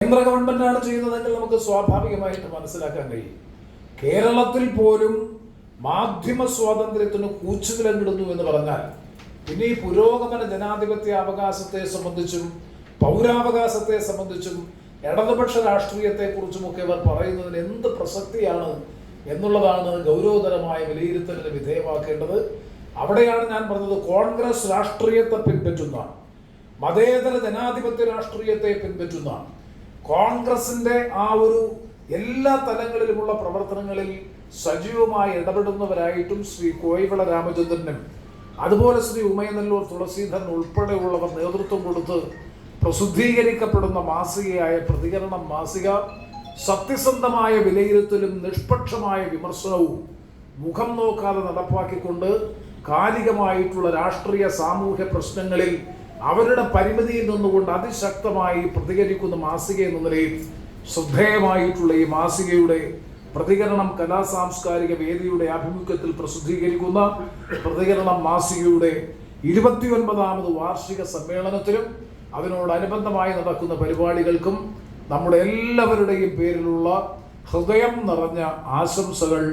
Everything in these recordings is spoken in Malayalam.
കേന്ദ്ര ഗവൺമെന്റാണ് ചെയ്യുന്നതെങ്കിൽ നമുക്ക് സ്വാഭാവികമായിട്ട് മനസ്സിലാക്കാൻ കഴിയും. കേരളത്തിൽ പോലും മാധ്യമ സ്വാതന്ത്ര്യത്തിന് കൂച്ചുവിലങ്ങിടുന്നു എന്ന് പറഞ്ഞാൽ പിന്നെ ഈ പുരോഗമന ജനാധിപത്യ അവകാശത്തെ സംബന്ധിച്ചും പൗരാവകാശത്തെ സംബന്ധിച്ചും ഇടതുപക്ഷ രാഷ്ട്രീയത്തെക്കുറിച്ചുമൊക്കെ അവർ പറയുന്നതിന് എന്ത് പ്രസക്തിയാണ് എന്നുള്ളതാണ് ഗൗരവതരമായ വിലയിരുത്തലിന് വിധേയമാക്കേണ്ടത്. അവിടെയാണ് ഞാൻ പറഞ്ഞത്, കോൺഗ്രസ് രാഷ്ട്രീയത്തെ പിൻപറ്റുന്ന, മതേതര ജനാധിപത്യ രാഷ്ട്രീയത്തെ പിൻപറ്റുന്ന കോൺഗ്രസിന്റെ ആ ഒരു എല്ലാ തലങ്ങളിലുമുള്ള പ്രവർത്തനങ്ങളിൽ സജീവമായി ഇടപെടുന്നവരായിട്ടും ശ്രീ കോയിവിള രാമചന്ദ്രനും അതുപോലെ ശ്രീ ഉമയനെല്ലൂർ തുളസീധരൻ ഉൾപ്പെടെയുള്ളവർ നേതൃത്വം കൊടുത്ത് പ്രസിദ്ധീകരിക്കപ്പെടുന്ന മാസികയായ പ്രതികരണം മാസിക സത്യസന്ധമായ വിലയിരുത്തലും നിഷ്പക്ഷമായ വിമർശനവും മുഖം നോക്കാതെ നടപ്പാക്കിക്കൊണ്ട് കാലികമായിട്ടുള്ള രാഷ്ട്രീയ സാമൂഹ്യ പ്രശ്നങ്ങളിൽ അവരുടെ പരിമിതിയിൽ നിന്നുകൊണ്ട് അതിശക്തമായി പ്രതികരിക്കുന്ന മാസിക എന്ന നിലയിൽ ശ്രദ്ധേയമായിട്ടുള്ള ഈ മാസികയുടെ പ്രതികരണം കലാ സാംസ്കാരിക വേദിയുടെ ആഭിമുഖ്യത്തിൽ പ്രസിദ്ധീകരിക്കുന്ന പ്രതികരണം മാസികയുടെ 29ാമത് വാർഷിക സമ്മേളനത്തിലും അതിനോടനുബന്ധമായി നടക്കുന്ന പരിപാടികൾക്കും നമ്മുടെ എല്ലാവരുടെയും പേരിലുള്ള ഹൃദയം നിറഞ്ഞ ആശംസകൾ,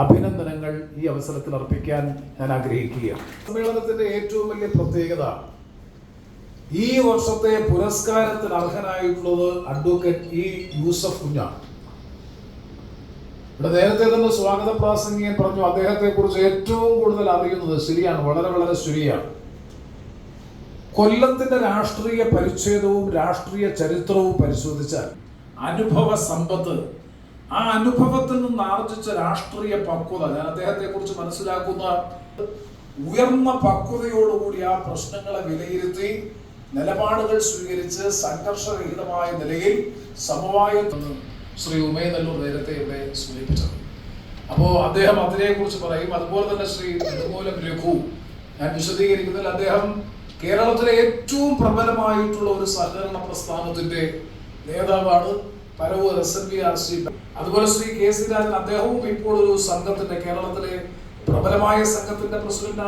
അഭിനന്ദനങ്ങൾ ഈ അവസരത്തിൽ അർപ്പിക്കാൻ ഞാൻ ആഗ്രഹിക്കുകയാണ്. സമ്മേളനത്തിന്റെ ഏറ്റവും വലിയ പ്രത്യേകത, ഈ വർഷത്തെ പുരസ്കാരത്തിന് അർഹനായിട്ടുള്ളത് അഡ്വക്കേറ്റ് ഇ യൂസഫ് കുഞ്ഞാണ്. ഇവിടെ നേരത്തെ തന്നെ സ്വാഗത പ്രാസംഗികൻ പറഞ്ഞു അദ്ദേഹത്തെ കുറിച്ച് ഏറ്റവും കൂടുതൽ അറിയുന്നത്. ശരിയാണ്, വളരെ വളരെ ശരിയാണ്. കൊല്ലത്തിന്റെ രാഷ്ട്രീയ പരിച്ഛേദവും രാഷ്ട്രീയ ചരിത്രവും പരിശോധിച്ചാൽ അനുഭവ സമ്പത്ത്, ആ അനുഭവത്തിൽ നിന്ന് ആർജിച്ച രാഷ്ട്രീയ പക്വത, ഞാൻ അദ്ദേഹത്തെ കുറിച്ച് മനസ്സിലാക്കുന്ന ഉയർന്ന പക്വതയോടുകൂടി ആ പ്രശ്നങ്ങളെ വിലയിരുത്തി നിലപാടുകൾ സ്വീകരിച്ച് സംഘർഷരഹിതമായ നിലയിൽ സമവായത്തെന്ന് ശ്രീ ഉമയനെല്ലൂർ നേരത്തെ ഇവിടെ സൂചിപ്പിച്ചത്. അപ്പോൾ അദ്ദേഹം അതിനെക്കുറിച്ച് പറയും. അതുപോലെ തന്നെ ശ്രീ നെടുങ്ങോലം രഘു, ഞാൻ വിശദീകരിക്കുന്നതിൽ അദ്ദേഹം കേരളത്തിലെ ഏറ്റവും പ്രബലമായിട്ടുള്ള ഒരു സഹകരണ പ്രസ്ഥാനത്തിന്റെ നേതാവാണ്. പരവൂർ SNVRC. അതുപോലെ ശ്രീ കെ സി രാജൻ, അദ്ദേഹവും ഇപ്പോൾ ഒരു സംഘത്തിന്റെ, കേരളത്തിലെ പ്രബലമായ സംഘത്തിന്റെ പ്രസിഡന്റാണ്.